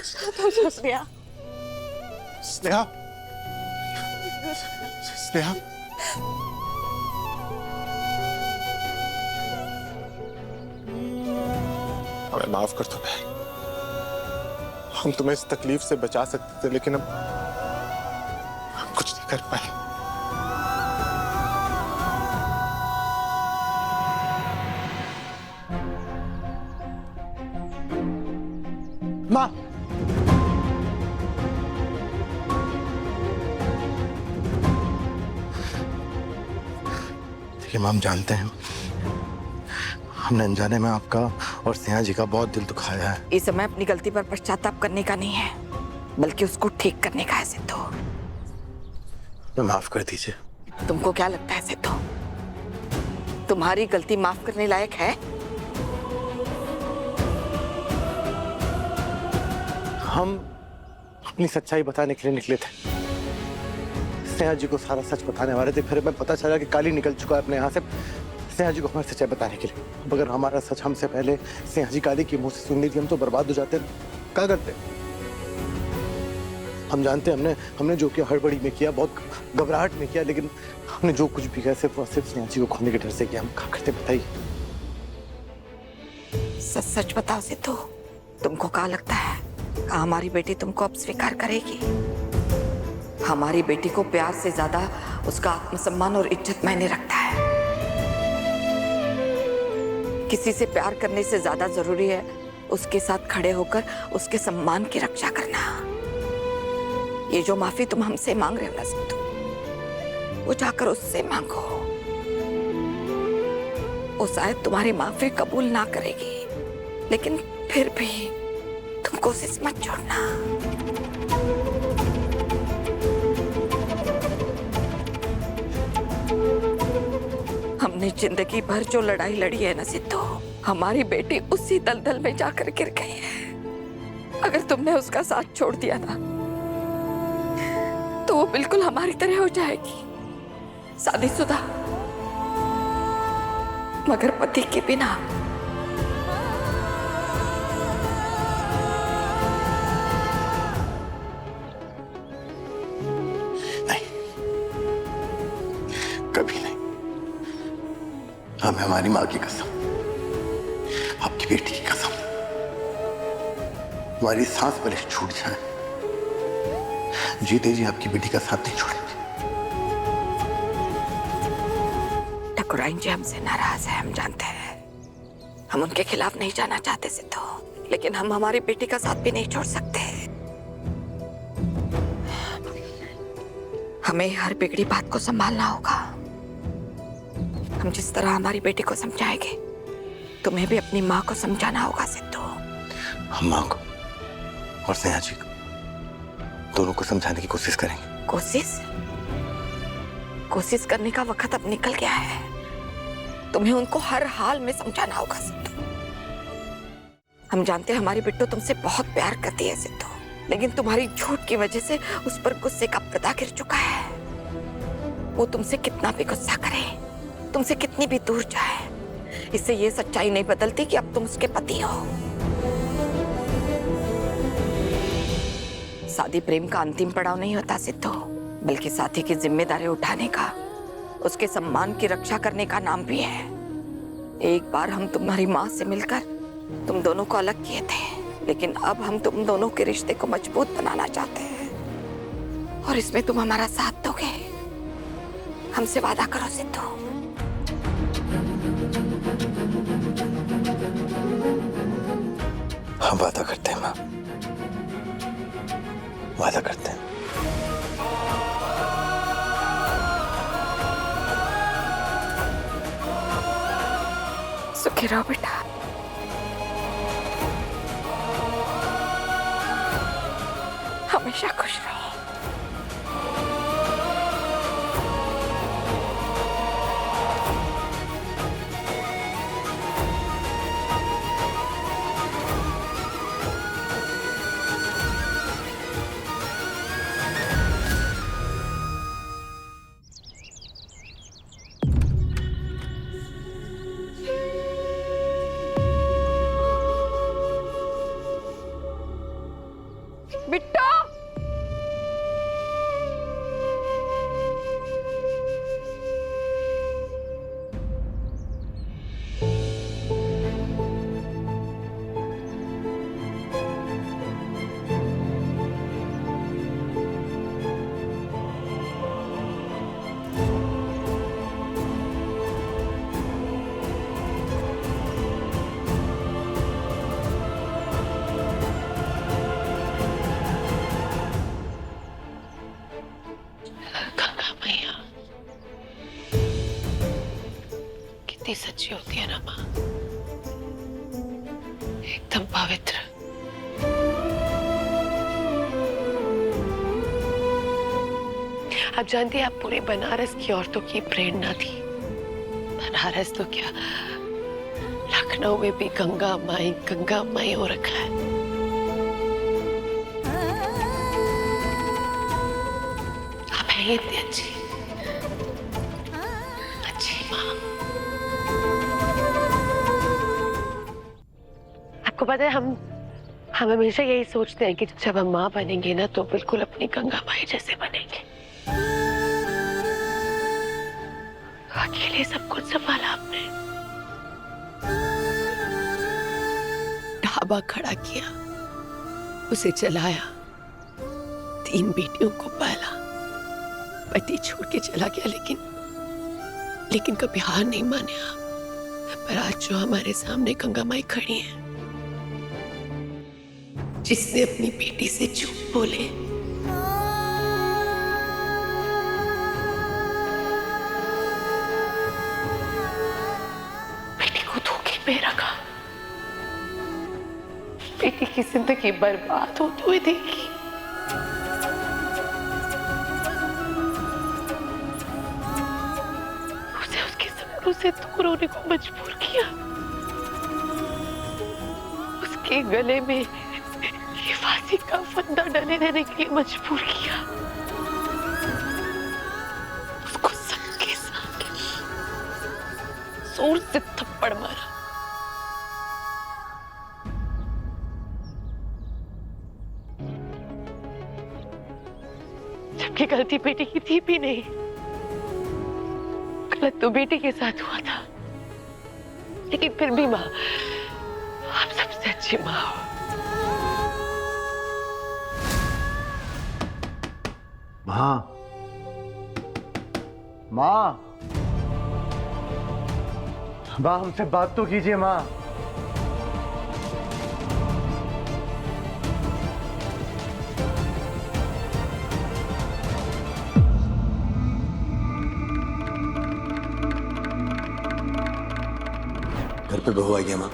शांत हो जा स्नेहा। स्नेहा, स्नेहा, हमें माफ कर दो बहन। हम तुम्हें इस तकलीफ से बचा सकते थे, लेकिन हम कुछ नहीं कर पाए। माँ, देखिए माँ, हम जानते हैं हमने अनजाने में आपका और स्नेहा जी का बहुत दिल दुखाया है। इस समय अपनी गलती पर पश्चाताप करने का नहीं है, बल्कि उसको ठीक करने का है सिद्धू। तो माफ कर दीजिए। तुमको क्या लगता है सिद्धू, तुम्हारी गलती माफ करने लायक है? हम अपनी सच्चाई बताने के लिए निकले थे, स्नेहा जी को सारा सच बताने वाले थे। फिर हमें पता चला कि काली निकल चुका है अपने यहाँ से, स्नेहा जी को हमारी सच्चाई बताने के लिए। अब अगर हमारा सच हमसे पहले स्नेहा जी काली की मुंह से सुन ली थी, हम तो बर्बाद हो जाते। क्या करते? हम जानते हैं हमने जो किया हड़बड़ी में किया, बहुत घबराहट में किया, लेकिन हमने जो कुछ भी किया सिर्फ और सिर्फ स्नेहा जी को खोने के डर से किया। हम क्या करते बताइए? सच सच बताओ सिद्धू, तुमको क्या लगता है हमारी बेटी तुमको अब स्वीकार करेगी? हमारी बेटी को प्यार से ज्यादा उसका आत्मसम्मान और इज्जत मायने रखता है। किसी से प्यार करने से ज्यादा जरूरी है उसके साथ खड़े होकर उसके सम्मान की रक्षा करना। ये जो माफी तुम हमसे मांग रहे हो ना सिद्धू, वो जाकर उससे मांगो। वो शायद तुम्हारी माफी कबूल ना करेगी, लेकिन फिर भी तुम कोशिश मत छोड़ना। हमने जिंदगी भर जो लड़ाई लड़ी है ना सिद्धू, हमारी बेटी उसी दलदल में जाकर गिर गई है। अगर तुमने उसका साथ छोड़ दिया ना, तो वो बिल्कुल हमारी तरह हो जाएगी, शादीशुदा, मगर पति के बिना। कभी नहीं। हमें हमारी माँ की कसम, आपकी बेटी की कसम, हमारी सांस भले छूट जाए, जीते जी आपकी बेटी का साथ नहीं छोड़ेंगे। ठाकुराइन जी हमसे नाराज है, हम जानते हैं। हम उनके खिलाफ नहीं जाना चाहते सिद्धू, लेकिन हम हमारी बेटी का साथ भी नहीं छोड़ सकते। हमें हर बिगड़ी बात को संभालना होगा। हम जिस तरह हमारी बेटी को समझाएंगे, तुम्हें भी अपनी माँ को समझाना होगा सिद्धू। हम माँ को और स्नेहा जी को दोनों को समझाने की कोशिश करेंगे। कोशिश करने का वक्त अब निकल गया है। तुम्हें उनको हर हाल में समझाना होगा सिद्धू। हम जानते हैं हमारी बिट्टू तुमसे बहुत प्यार करती है सिद्धू, लेकिन तुम्हारी झूठ की वजह से उस पर गुस्से का पर्दा गिर चुका है। वो तुमसे कितना भी गुस्सा करे, तुमसे कितनी भी दूर जाए, इससे ये सच्चाई नहीं बदलती कि अब तुम उसके पति हो। शादी प्रेम का अंतिम पड़ाव नहीं होता सिद्धू, बल्कि साथी की जिम्मेदारी उठाने का, उसके सम्मान की रक्षा करने का नाम भी है। एक बार हम तुम्हारी माँ से मिलकर तुम दोनों को अलग किए थे, लेकिन अब हम तुम दोनों के रिश्ते को मजबूत बनाना चाहते हैं, और इसमें तुम हमारा साथ दोगे। हमसे वादा करो सिद्धू। हम वादा करते हैं माँ, वादा करते हैं। सुखी रहो बेटा। हमेशा खुश रहो। बिट्टू। कितनी सच्ची होती है ना माँ, एकदम पवित्र। आप जानती हैं, आप पूरे बनारस की औरतों की प्रेरणा थी। बनारस तो क्या, लखनऊ में भी गंगा माई हो रखा है। आप हैं इतनी अच्छी माँ। आपको पता है, हम हमेशा यही सोचते हैं कि जब हम माँ बनेंगे ना, तो बिल्कुल अपनी गंगा माई जैसे बनेंगे। अकेले सब कुछ संभाला आपने, ढाबा खड़ा किया, उसे चलाया, 3 बेटियों को पाला, पति छोड़ के चला गया, लेकिन कभी हार नहीं माने आप। पर आज जो हमारे सामने गंगा माई खड़ी है, जिसने अपनी बेटी से झूठ बोले, बेटी को धोखे में रखा, बेटी की जिंदगी बर्बाद होते हुए देखी। उसे उसके सपनों से दूर होने को मजबूर किया, उसके गले में ये फांसी का फंदा डले रहने के लिए मजबूर किया, उसको सबके सामने जोर से थप्पड़ मारा। जबकि गलती बेटी की थी भी नहीं, गलत तो बेटी के साथ हुआ था, लेकिन फिर भी माँ, आप सबसे अच्छी माँ हो। माँ, माँ, माँ, हमसे बात तो कीजिए माँ। घर पे बहू आई है माँ,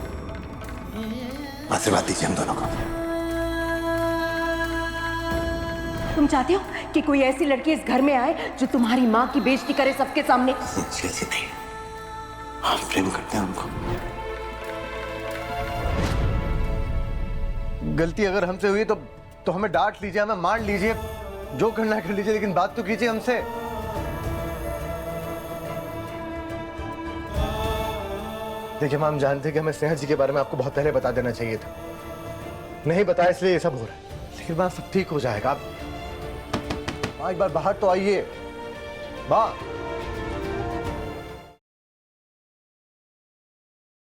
आशीर्वाद दीजिए हम दोनों को। तुम चाहते हो कि कोई ऐसी लड़की इस घर में आए जो तुम्हारी माँ की बेइज्जती करे सबके सामने? ऐसी नहीं, हम प्रेम करते हैं उनको। गलती अगर हमसे हुई तो हमें डांट लीजिए, हमें मार लीजिए, जो करना है कर लीजिए, लेकिन बात तो कीजिए हमसे। देखिए माँ, हम जानते हैं कि हमें स्नेहा जी के बारे में आपको बहुत पहले बता देना चाहिए था, नहीं बताया इसलिए ये सब हो रहा है। लेकिन माँ, सब ठीक हो जाएगा। आप माँ, एक बार बाहर तो आइए माँ।